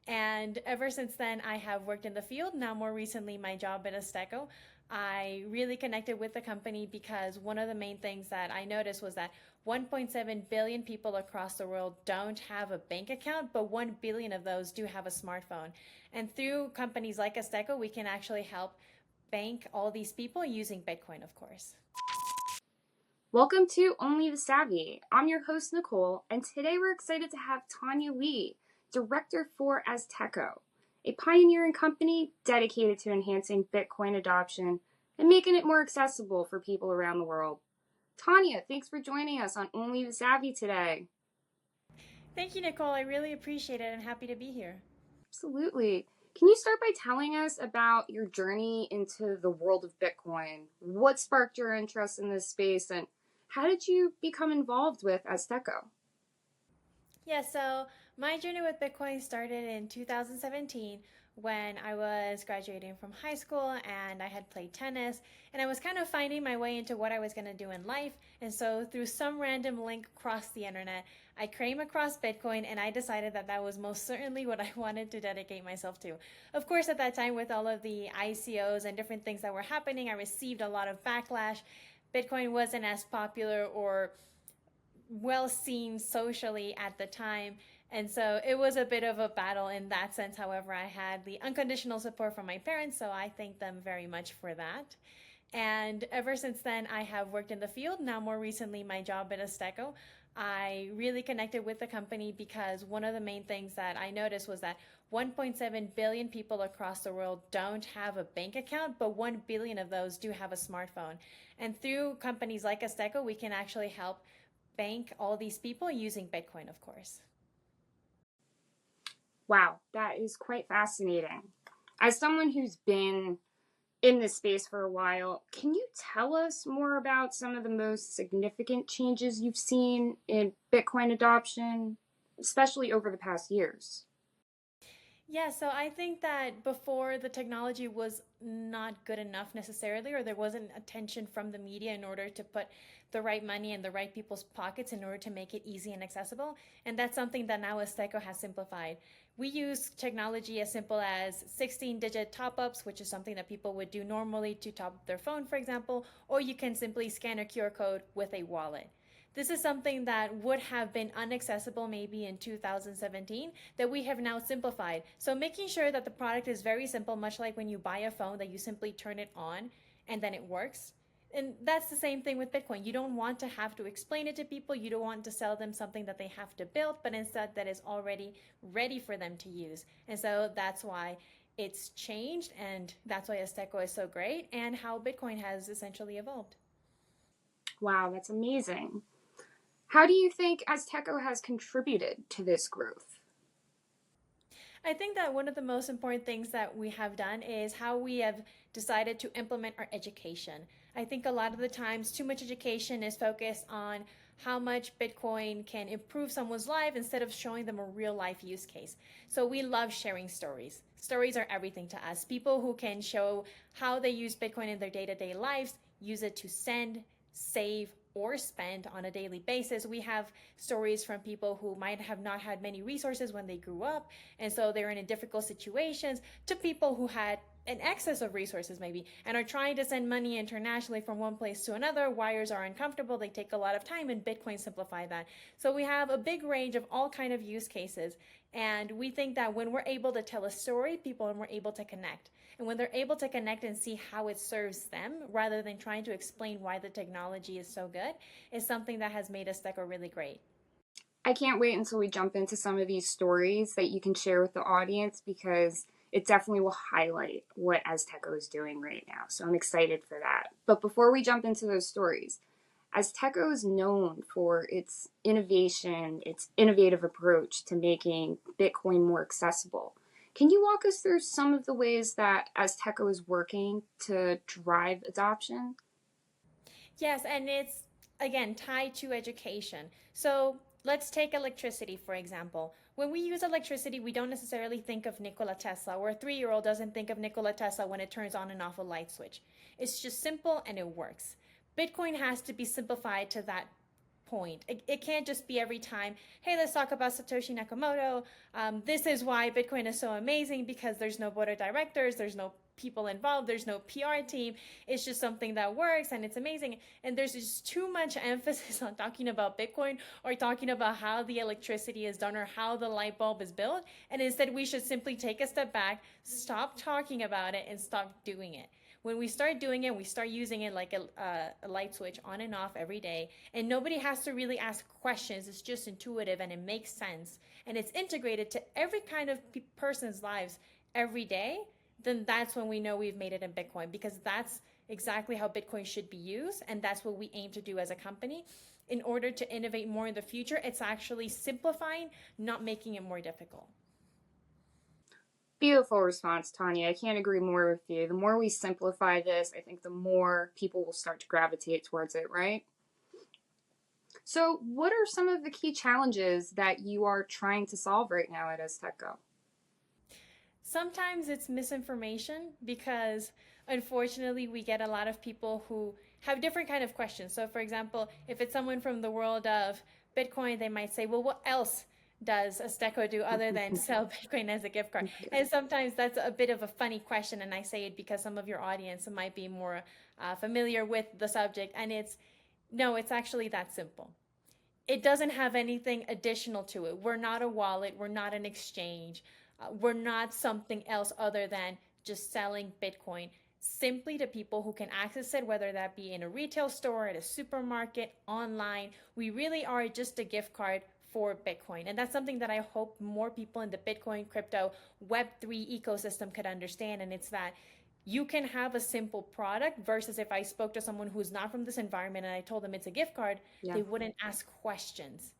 And ever since then, I have worked in the field. Now, more recently, my job at Azteco. I really connected with the company because one of the main things that I noticed was that 1.7 billion people across the world don't have a bank account, but 1 billion of those do have a smartphone. And through companies like Azteco, we can actually help bank all these people using Bitcoin, of course. Welcome to Only the Savvy. I'm your host, Nicole, and today we're excited to have Tania Lea, Director for Azteco, a pioneering company dedicated to enhancing Bitcoin adoption and making it more accessible for people around the world. Tania, thanks for joining us on Only the Savvy today. Thank you, Nicole. I really appreciate it and happy to be here. Absolutely. Can you start by telling us about your journey into the world of Bitcoin? What sparked your interest in this space, and how did you become involved with Azteco? Yeah, so my journey with Bitcoin started in 2017 when I was graduating from high school and I had played tennis and I was kind of finding my way into what I was going to do in life. And so, through some random link across the internet, I came across Bitcoin and I decided that that was most certainly what I wanted to dedicate myself to. Of course, at that time, with all of the ICOs and different things that were happening, I received a lot of backlash. Bitcoin wasn't as popular or well seen socially at the time. And so it was a bit of a battle in that sense. However, I had the unconditional support from my parents, so I thank them very much for that. And ever since then, I have worked in the field. Now, more recently, my job at Azteco. I really connected with the company because one of the main things that I noticed was that 1.7 billion people across the world don't have a bank account, but 1 billion of those do have a smartphone. And through companies like Azteco, we can actually help bank all these people using Bitcoin, of course. Wow, that is quite fascinating. As someone who's been in this space for a while, can you tell us more about some of the most significant changes you've seen in Bitcoin adoption, especially over the past years? Yeah, so I think that before the technology was not good enough necessarily, or there wasn't attention from the media in order to put the right money in the right people's pockets in order to make it easy and accessible. And that's something that now Azteco has simplified. We use technology as simple as 16-digit top ups, which is something that people would do normally to top up their phone, for example, or you can simply scan a QR code with a wallet. This is something that would have been inaccessible maybe in 2017 that we have now simplified. So making sure that the product is very simple, much like when you buy a phone that you simply turn it on and then it works. And that's the same thing with Bitcoin. You don't want to have to explain it to people. You don't want to sell them something that they have to build, but instead that is already ready for them to use. And so that's why it's changed, and that's why Azteco is so great and how Bitcoin has essentially evolved. Wow, that's amazing. How do you think Azteco has contributed to this growth? I think that one of the most important things that we have done is how we have decided to implement our education. I think a lot of the times too much education is focused on how much Bitcoin can improve someone's life instead of showing them a real life use case. So we love sharing stories. Stories are everything to us. People who can show how they use Bitcoin in their day-to-day lives, use it to send, save, or spend on a daily basis. We have stories from people who might have not had many resources when they grew up, and so they're in difficult situations, to people who had an excess of resources maybe and are trying to send money internationally from one place to another. Wires are uncomfortable, they take a lot of time, and Bitcoin simplify that. So we have a big range of all kind of use cases, and we think that when we're able to tell a story, people are able to connect. And when they're able to connect and see how it serves them rather than trying to explain why the technology is so good, is something that has made Azteco really great. I can't wait until we jump into some of these stories that you can share with the audience, because it definitely will highlight what Azteco is doing right now. So I'm excited for that. But before we jump into those stories, Azteco is known for its innovation, its innovative approach to making Bitcoin more accessible. Can you walk us through some of the ways that Azteco is working to drive adoption? Yes, and it's again tied to education. So let's take electricity, for example. When we use electricity, we don't necessarily think of Nikola Tesla, or a 3 year old doesn't think of Nikola Tesla when it turns on and off a light switch. It's just simple and it works. Bitcoin has to be simplified to that point. It can't just be every time, hey, let's talk about Satoshi Nakamoto. This is why Bitcoin is so amazing because there's no board of directors, there's no people involved, there's no PR team. It's just something that works and it's amazing. And there's just too much emphasis on talking about Bitcoin or talking about how the electricity is done or how the light bulb is built. And instead, we should simply take a step back, stop talking about it, and stop doing it. When we start doing it, we start using it like a light switch on and off every day. And nobody has to really ask questions. It's just intuitive and it makes sense. And it's integrated to every kind of person's lives every day. Then that's when we know we've made it in Bitcoin, because that's exactly how Bitcoin should be used. And that's what we aim to do as a company. In order to innovate more in the future, it's actually simplifying, not making it more difficult. Beautiful response, Tanya. I can't agree more with you. The more we simplify this, I think the more people will start to gravitate towards it, right? So, what are some of the key challenges that you are trying to solve right now at Azteco? Sometimes it's misinformation because unfortunately we get a lot of people who have different kind of questions. So for example, if it's someone from the world of Bitcoin, they might say, well, what else does Azteco do other than sell Bitcoin as a gift card? And sometimes that's a bit of a funny question, and I say it because some of your audience might be more familiar with the subject. And it's actually that simple. It doesn't have anything additional to it. We're not a wallet, we're not an exchange, we're not something else other than just selling Bitcoin simply to people who can access it, whether that be in a retail store, at a supermarket, online. We really are just a gift card for Bitcoin. And that's something that I hope more people in the Bitcoin, crypto, Web3 ecosystem could understand. And it's that you can have a simple product versus if I spoke to someone who's not from this environment and I told them it's a gift card, they wouldn't ask questions.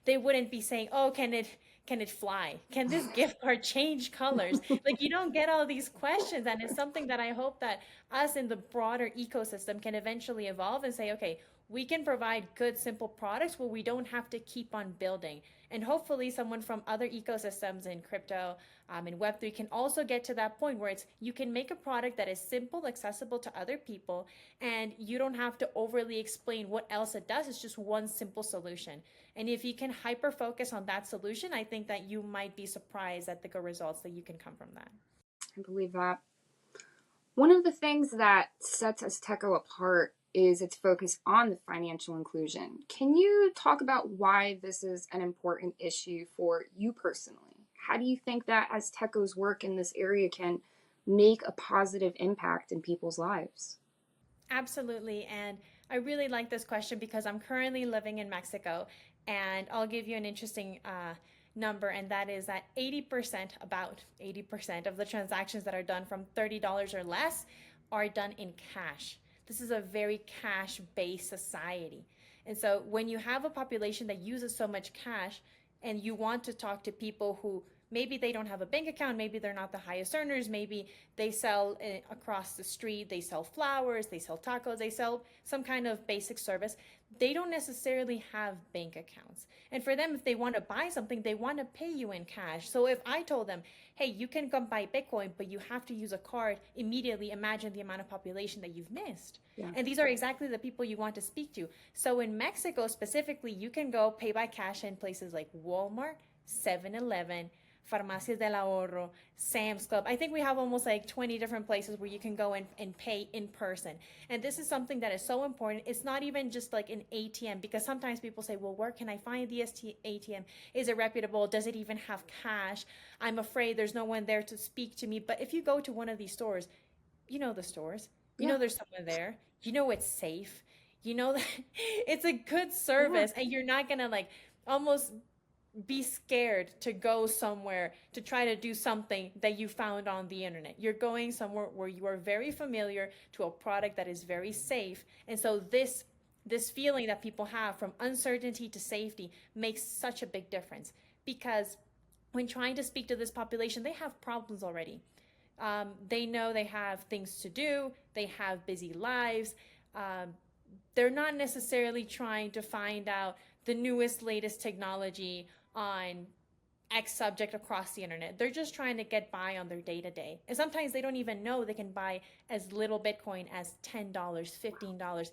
They wouldn't be saying, "Oh, can it fly? Can this gift card change colors?" Like you don't get all these questions, and it's something that I hope that us in the broader ecosystem can eventually evolve and say, "Okay, we can provide good simple products where we don't have to keep on building." And hopefully someone from other ecosystems in crypto and Web3 can also get to that point where it's you can make a product that is simple, accessible to other people, and you don't have to overly explain what else it does. It's just one simple solution. And if you can hyper focus on that solution, I think that you might be surprised at the good results that you can come from that. I believe that. One of the things that sets Azteco apart is its focus on the financial inclusion. Can you talk about why this is an important issue for you personally? How do you think that Azteco's work in this area can make a positive impact in people's lives? Absolutely. And I really like this question because I'm currently living in Mexico. And I'll give you an interesting number, and that is that 80%, about 80% of the transactions that are done from $30 or less are done in cash. This is a very cash based society. And so when you have a population that uses so much cash and you want to talk to people who maybe they don't have a bank account, maybe they're not the highest earners, maybe they sell across the street, they sell flowers, they sell tacos, they sell some kind of basic service, they don't necessarily have bank accounts. And for them, if they want to buy something, they want to pay you in cash. So if I told them, hey, you can come buy Bitcoin, but you have to use a card, immediately imagine the amount of population that you've missed. Yeah. And these are exactly the people you want to speak to. So in Mexico specifically, you can go pay by cash in places like Walmart, 7-Eleven, Farmacias del Ahorro, Sam's Club. I think we have almost like 20 different places where you can go and pay in person. And this is something that is so important. It's not even just like an ATM, because sometimes people say, well, where can I find the ATM? Is it reputable? Does it even have cash? I'm afraid there's no one there to speak to me. But if you go to one of these stores, you know the stores, you know there's someone there, you know it's safe, you know that it's a good service, and you're not gonna like almost be scared to go somewhere to try to do something that you found on the internet. You're going somewhere where you are very familiar to a product that is very safe. And so this feeling that people have from uncertainty to safety makes such a big difference, because when trying to speak to this population, they have problems already. They know they have things to do, they have busy lives. They're not necessarily trying to find out the newest, latest technology on X subject across the internet. They're just trying to get by on their day to day. And sometimes they don't even know they can buy as little Bitcoin as $10, $15.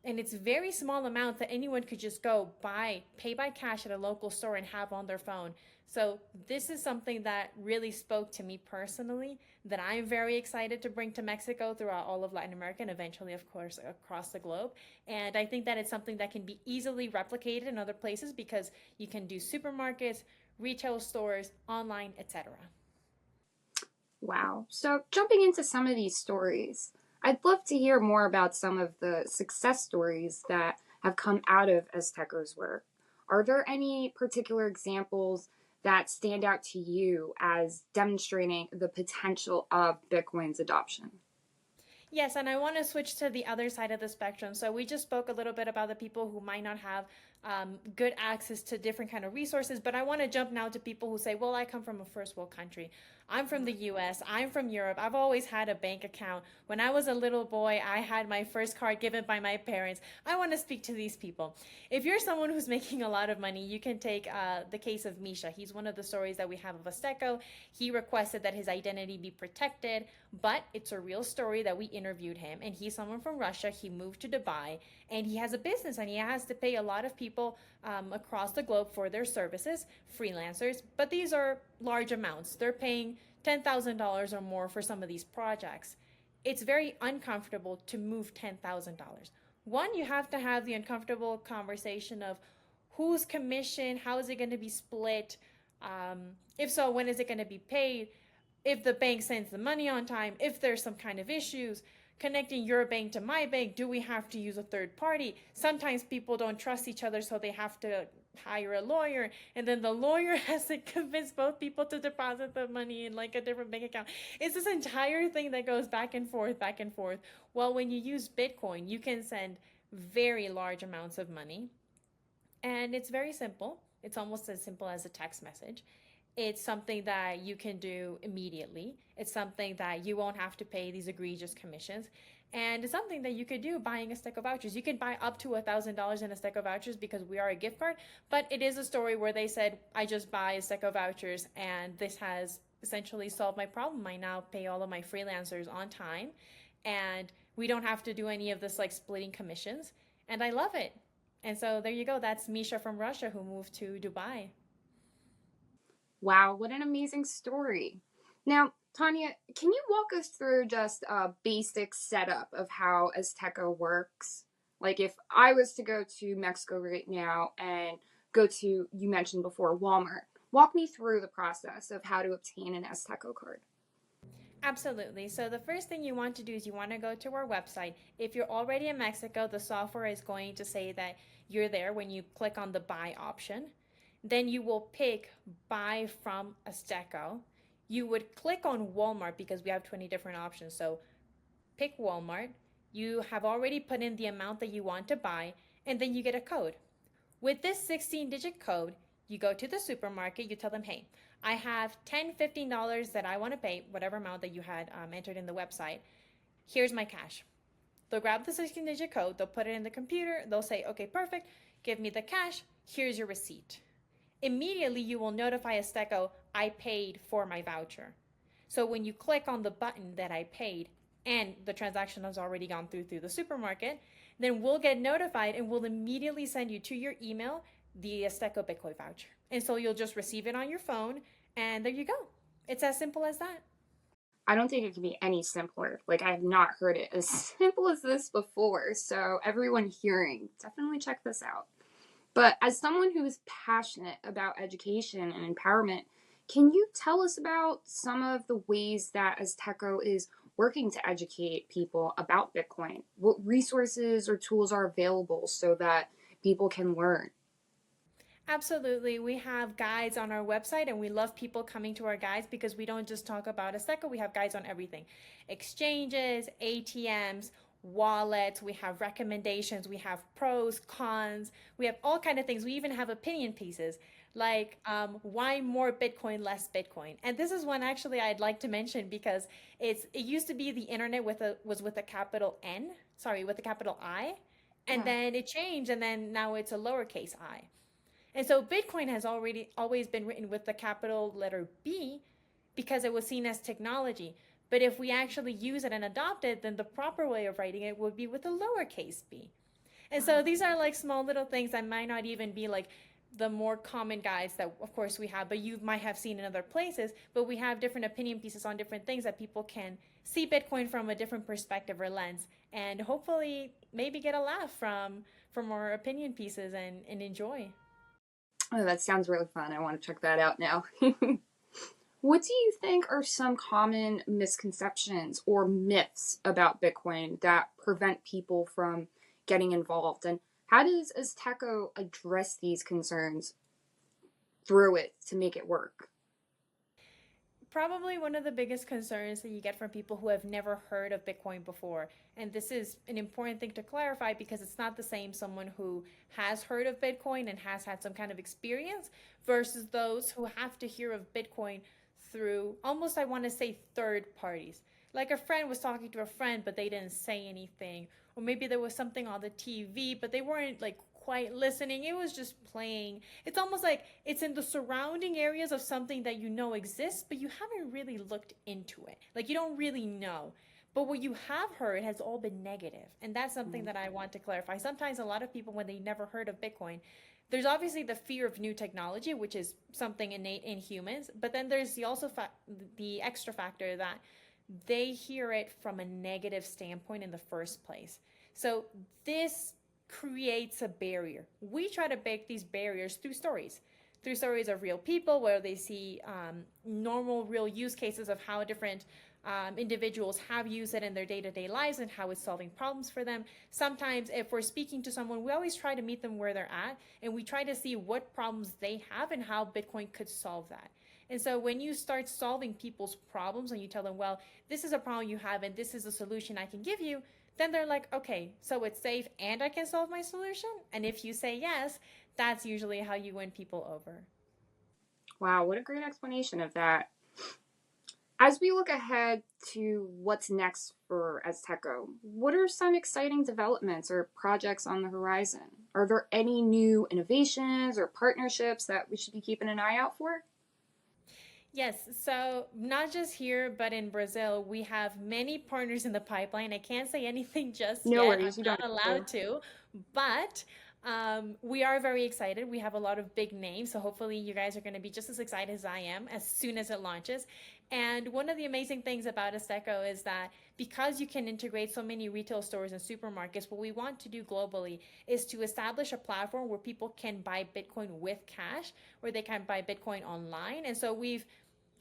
And it's very small amount that anyone could just go buy, pay by cash at a local store and have on their phone. So this is something that really spoke to me personally, that I'm very excited to bring to Mexico, throughout all of Latin America, and eventually, of course, across the globe. And I think that it's something that can be easily replicated in other places, because you can do supermarkets, retail stores, online, etc. Wow. So, jumping into some of these stories, I'd love to hear more about some of the success stories that have come out of Azteco's work. Are there any particular examples that stand out to you as demonstrating the potential of Bitcoin's adoption? Yes, and I want to switch to the other side of the spectrum. So we just spoke a little bit about the people who might not have good access to different kind of resources, but I want to jump now to people who say, "Well, I come from a first world country. I'm from the U.S. I'm from Europe. I've always had a bank account. When I was a little boy, I had my first card given by my parents." I want to speak to these people. If you're someone who's making a lot of money, you can take the case of Misha. He's one of the stories that we have of Azteco. He requested that his identity be protected, but it's a real story that we interviewed him, and he's someone from Russia. He moved to Dubai, and he has a business, and he has to pay a lot of people across the globe for their services, freelancers, but these are large amounts. They're paying $10,000 or more for some of these projects. It's very uncomfortable to move $10,000. One, you have to have the uncomfortable conversation of whose commission, how is it going to be split, if so, when is it going to be paid, if the bank sends the money on time, if there's some kind of issues, connecting your bank to my bank, do we have to use a third party? Sometimes people don't trust each other, so they have to hire a lawyer, and then the lawyer has to convince both people to deposit the money in like a different bank account. It's this entire thing that goes back and forth, back and forth. Well, when you use Bitcoin, you can send very large amounts of money, and it's very simple. It's almost as simple as a text message. It's something that you can do immediately. It's something that you won't have to pay these egregious commissions. And it's something that you could do buying Azteco vouchers. You can buy up to $1,000 in Azteco vouchers because we are a gift card. But it is a story where they said, I just buy Azteco vouchers, and this has essentially solved my problem. I now pay all of my freelancers on time, and we don't have to do any of this like splitting commissions. And I love it. And so there you go. That's Misha from Russia who moved to Dubai. Wow, what an amazing story. Now, Tania, can you walk us through just a basic setup of how Azteco works? Like, if I was to go to Mexico right now and go to, you mentioned before, Walmart, walk me through the process of how to obtain an Azteco card. Absolutely. So the first thing you want to do is you want to go to our website. If you're already in Mexico, the software is going to say that you're there when you click on the buy option. Then you will pick buy from Azteco. You would click on Walmart because we have 20 different options. So pick Walmart. You have already put in the amount that you want to buy, and then you get a code. With this 16-digit code, you go to the supermarket, you tell them, hey, I have $10, $15 that I want to pay, whatever amount that you had entered in the website. Here's my cash. They'll grab the 16-digit code, they'll put it in the computer, they'll say, okay, perfect, give me the cash, here's your receipt. Immediately, you will notify Azteco, I paid for my voucher. So when you click on the button that I paid, and the transaction has already gone through the supermarket, then we'll get notified and we'll immediately send you to your email the Azteco Bitcoin voucher. And so you'll just receive it on your phone, and there you go. It's as simple as that. I don't think it can be any simpler. Like, I have not heard it as simple as this before. So, everyone hearing, definitely check this out. But as someone who is passionate about education and empowerment, can you tell us about some of the ways that Azteco is working to educate people about Bitcoin? What resources or tools are available so that people can learn? Absolutely. We have guides on our website, and we love people coming to our guides because we don't just talk about Azteco. We have guides on everything: exchanges, ATMs, wallets. We have recommendations. We have pros, cons. We have all kind of things. We even have opinion pieces like why more Bitcoin, less Bitcoin. And this is one actually I'd like to mention because it used to be the internet with a capital N, sorry, with a capital I, and Yeah. then it changed, and then now it's a lowercase I. And so Bitcoin has already always been written with the capital letter B because it was seen as technology. But if we actually use it and adopt it, then the proper way of writing it would be with a lowercase b. And so these are like small little things that might not even be like the more common guides that of course we have, but you might have seen in other places, but we have different opinion pieces on different things that people can see Bitcoin from a different perspective or lens, and hopefully maybe get a laugh from our opinion pieces and enjoy. Oh, that sounds really fun. I want to check that out now. What do you think are some common misconceptions or myths about Bitcoin that prevent people from getting involved? And how does Azteco address these concerns through it to make it work? Probably one of the biggest concerns that you get from people who have never heard of Bitcoin before. And this is an important thing to clarify because it's not the same someone who has heard of Bitcoin and has had some kind of experience versus those who have to hear of Bitcoin through almost, I want to say, third parties. Like a friend was talking to a friend, but they didn't say anything. Or maybe there was something on the TV, but they weren't like quite listening. It was just playing. It's almost like it's in the surrounding areas of something that you know exists, but you haven't really looked into it. Like you don't really know. But what you have heard has all been negative. And that's something that I want to clarify. Sometimes a lot of people, when they never heard of Bitcoin, there's obviously the fear of new technology, which is something innate in humans. But then there's the extra factor that they hear it from a negative standpoint in the first place. So this creates a barrier. We try to break these barriers through stories of real people where they see normal, real use cases of how different individuals have used it in their day-to-day lives and how it's solving problems for them. Sometimes if we're speaking to someone, we always try to meet them where they're at and we try to see what problems they have and how Bitcoin could solve that. And so when you start solving people's problems and you tell them, well, this is a problem you have and this is a solution I can give you, then they're like, okay, so it's safe and I can solve my solution. And if you say yes, that's usually how you win people over. Wow, what a great explanation of that. As we look ahead to what's next for Azteco, what are some exciting developments or projects on the horizon? Are there any new innovations or partnerships that we should be keeping an eye out for? Yes, so not just here, but in Brazil, we have many partners in the pipeline. I can't say anything just No yet. I'm worries, you don't not have allowed to. to, but we are very excited. We have a lot of big names, so hopefully you guys are going to be just as excited as I am as soon as it launches. And one of the amazing things about Azteco is that because you can integrate so many retail stores and supermarkets, what we want to do globally is to establish a platform where people can buy Bitcoin with cash, where they can buy Bitcoin online. And so we've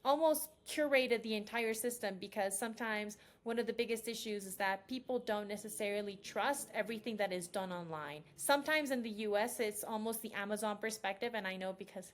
almost curated the entire system because sometimes one of the biggest issues is that people don't necessarily trust everything that is done online. Sometimes in the US, it's almost the Amazon perspective, and I know because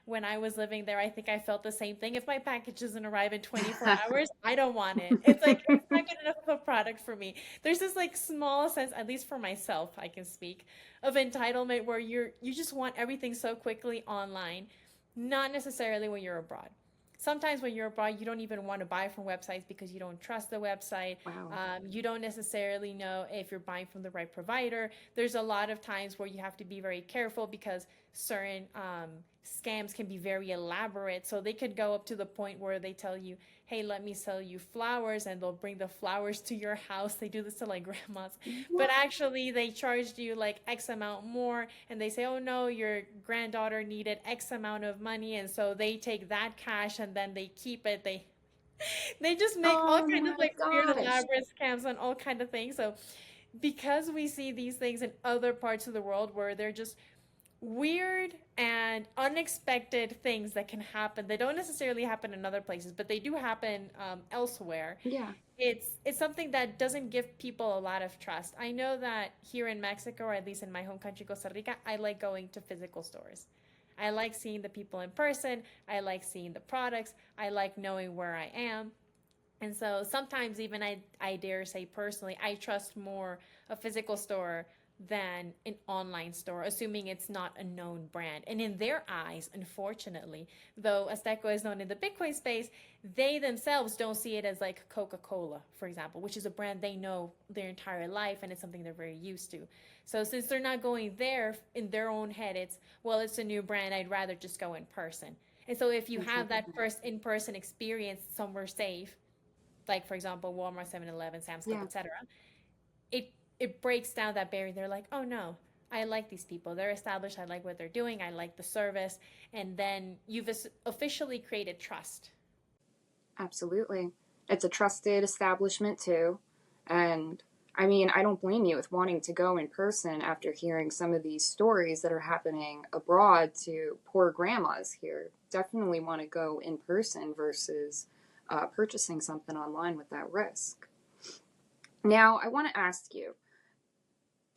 when I was living there, I think I felt the same thing. If my package doesn't arrive in 24 hours, I don't want it. It's like it's not good enough of a product for me. There's this like small sense, at least for myself, I can speak, of entitlement where you just want everything so quickly online, not necessarily when you're abroad. Sometimes when you're abroad, you don't even want to buy from websites because you don't trust the website. Wow. You don't necessarily know if you're buying from the right provider. There's a lot of times where you have to be very careful because certain scams can be very elaborate. So they could go up to the point where they tell you, hey, let me sell you flowers, and they'll bring the flowers to your house. They do this to like grandmas. But What? actually, they charged you like X amount more, and they say, oh no, your granddaughter needed X amount of money. And so they take that cash and then they keep it. They just make all Oh kinds of my like weird gosh. elaborate scams and all kind of things. So because we see these things in other parts of the world where they're just weird and unexpected things that can happen. They don't necessarily happen in other places, but they do happen elsewhere. Yeah. It's something that doesn't give people a lot of trust. I know that here in Mexico, or at least in my home country, Costa Rica, I like going to physical stores. I like seeing the people in person. I like seeing the products. I like knowing where I am. And so sometimes even I dare say personally, I trust more a physical store than an online store, assuming it's not a known brand. And in their eyes, unfortunately, though Azteco is known in the Bitcoin space, they themselves don't see it as like Coca-Cola, for example, which is a brand they know their entire life and it's something they're very used to. So since they're not going there in their own head, it's, well, it's a new brand, I'd rather just go in person. And so if you have that first in-person experience somewhere safe, like for example Walmart, 7-Eleven, Sam's Club, Yeah. etc., it it breaks down that barrier. They're like, oh no, I like these people. They're established. I like what they're doing. I like the service. And then you've officially created trust. Absolutely. It's a trusted establishment too. And I mean, I don't blame you with wanting to go in person after hearing some of these stories that are happening abroad to poor grandmas here. Definitely want to go in person versus purchasing something online with that risk. Now, I want to ask you,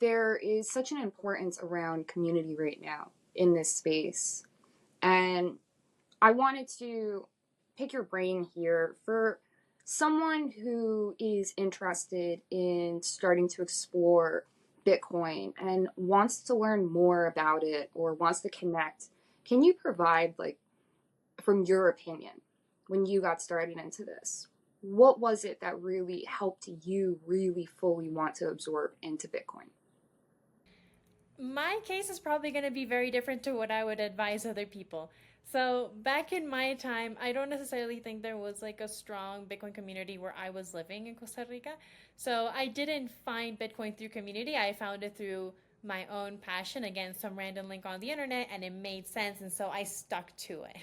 there is such an importance around community right now in this space. And I wanted to pick your brain here for someone who is interested in starting to explore Bitcoin and wants to learn more about it or wants to connect. Can you provide, like, from your opinion, when you got started into this, what was it that really helped you really fully want to absorb into Bitcoin? My case is probably going to be very different to what I would advise other people. So, back in my time, I don't necessarily think there was like a strong Bitcoin community where I was living in Costa Rica. So, I didn't find Bitcoin through community. I found it through my own passion. Again, some random link on the internet, and it made sense. And so I stuck to it.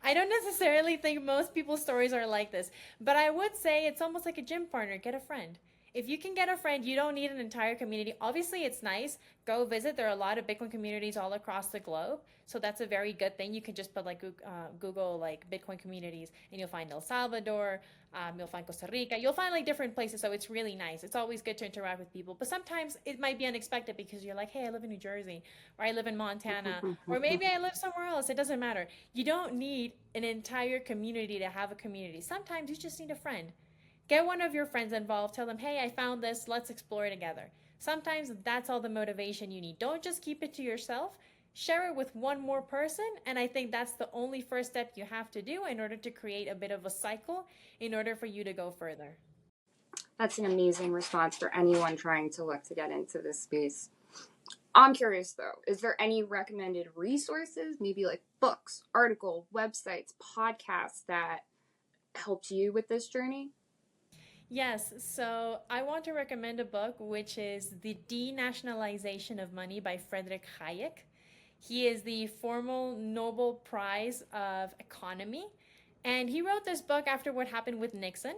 I don't necessarily think most people's stories are like this, but I would say it's almost like a gym partner. Get a friend. If you can get a friend, you don't need an entire community. Obviously, it's nice. Go visit. There are a lot of Bitcoin communities all across the globe. So that's a very good thing. You can just put like Google like Bitcoin communities and you'll find El Salvador, you'll find Costa Rica, you'll find like different places. So it's really nice. It's always good to interact with people. But sometimes it might be unexpected because you're like, hey, I live in New Jersey or I live in Montana or maybe I live somewhere else. It doesn't matter. You don't need an entire community to have a community. Sometimes you just need a friend. Get one of your friends involved. Tell them, hey, I found this. Let's explore it together. Sometimes that's all the motivation you need. Don't just keep it to yourself. Share it with one more person. And I think that's the only first step you have to do in order to create a bit of a cycle in order for you to go further. That's an amazing response for anyone trying to look to get into this space. I'm curious though, is there any recommended resources, maybe like books, article, websites, podcasts that helped you with this journey? Yes, so I want to recommend a book which is The Denationalization of Money by Friedrich Hayek. He is the former Nobel Prize of Economy, and he wrote this book after what happened with Nixon.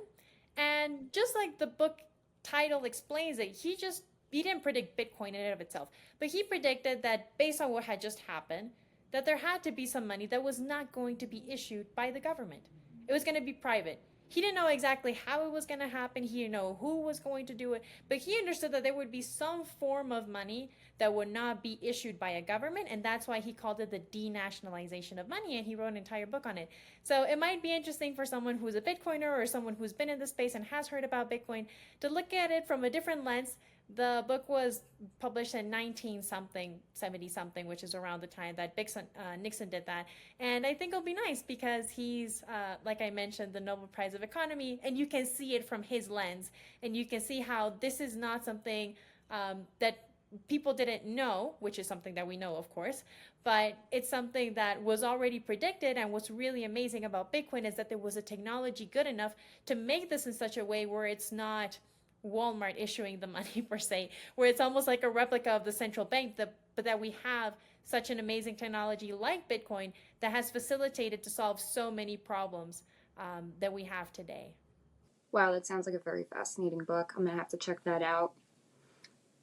And just like the book title explains it, he didn't predict Bitcoin in and of itself, but he predicted that based on what had just happened, that there had to be some money that was not going to be issued by the government. It was going to be private. He didn't know exactly how it was going to happen. He didn't know who was going to do it, but he understood that there would be some form of money that would not be issued by a government, and that's why he called it the denationalization of money, and he wrote an entire book on it. So it might be interesting for someone who's a Bitcoiner or someone who's been in the space and has heard about Bitcoin to look at it from a different lens. The book was published in 19 something, 70 something, which is around the time that Nixon did that. And I think it'll be nice because he's, like I mentioned, the Nobel Prize of Economy, and you can see it from his lens. And you can see how this is not something that people didn't know, which is something that we know, of course, but it's something that was already predicted. And what's really amazing about Bitcoin is that there was a technology good enough to make this in such a way where it's not Walmart issuing the money per se, where it's almost like a replica of the central bank, but that we have such an amazing technology like Bitcoin that has facilitated to solve so many problems that we have today. Wow, that sounds like a very fascinating book. I'm going to have to check that out.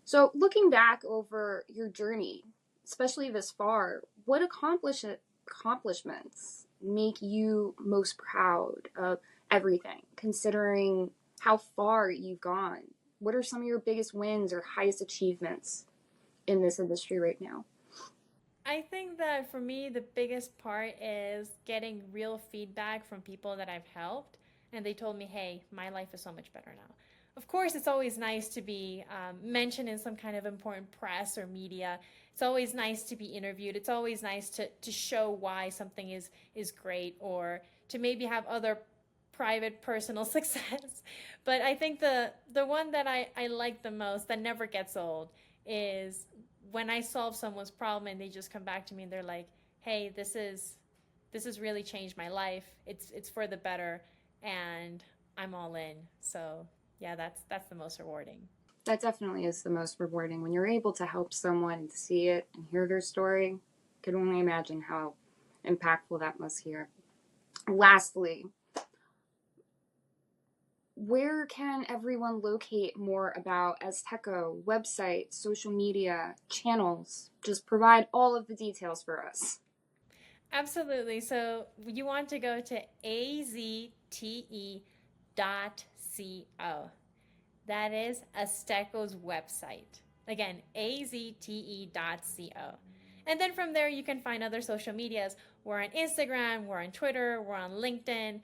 So, looking back over your journey, especially this far, what accomplishments make you most proud of everything, considering how far you've gone? What are some of your biggest wins or highest achievements in this industry right now? I think that for me, the biggest part is getting real feedback from people that I've helped. And they told me, hey, my life is so much better now. Of course, it's always nice to be mentioned in some kind of important press or media. It's always nice to be interviewed. It's always nice to show why something is great or to maybe have other private personal success. But I think the one that I like the most that never gets old is when I solve someone's problem and they just come back to me and they're like, "Hey, this has really changed my life. It's for the better, and I'm all in." So yeah, that's the most rewarding. That definitely is the most rewarding when you're able to help someone and see it and hear their story. I could only imagine how impactful that must hear. Lastly, where can everyone locate more about Azteco, website, social media, channels? Just provide all of the details for us. Absolutely. So you want to go to azte.co. That is Azteco's website. Again, azte.co. And then from there, you can find other social medias. We're on Instagram, we're on Twitter, we're on LinkedIn,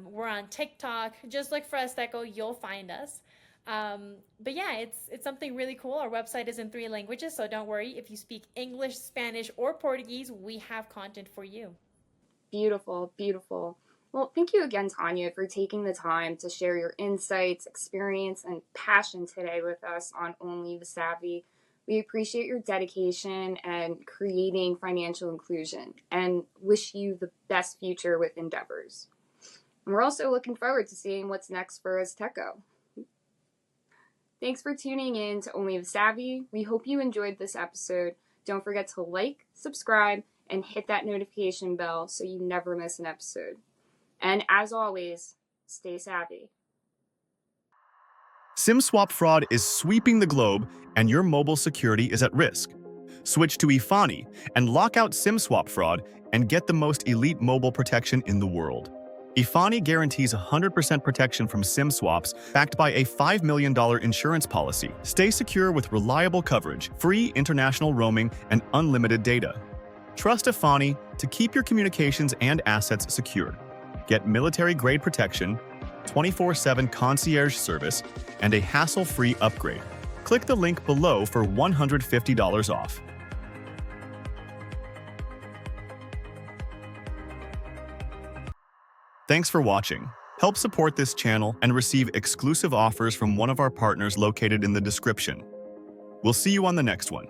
we're on TikTok. Just look for Azteco, you'll find us. But yeah, it's something really cool. Our website is in 3 languages, so don't worry. If you speak English, Spanish, or Portuguese, we have content for you. Beautiful, beautiful. Well, thank you again, Tania, for taking the time to share your insights, experience, and passion today with us on Only the Savvy. We appreciate your dedication and creating financial inclusion and wish you the best future with endeavors. And we're also looking forward to seeing what's next for Azteco. Thanks for tuning in to Only the Savvy. We hope you enjoyed this episode. Don't forget to like, subscribe, and hit that notification bell so you never miss an episode. And as always, stay savvy. SIM swap fraud is sweeping the globe, and your mobile security is at risk. Switch to Ifani and lock out SIM swap fraud and get the most elite mobile protection in the world. Ifani guarantees 100% protection from SIM swaps, backed by a $5 million insurance policy. Stay secure with reliable coverage, free international roaming, and unlimited data. Trust Ifani to keep your communications and assets secure. Get military-grade protection, 24/7 concierge service, and a hassle-free upgrade. Click the link below for $150 off. Thanks for watching. Help support this channel and receive exclusive offers from one of our partners located in the description. We'll see you on the next one.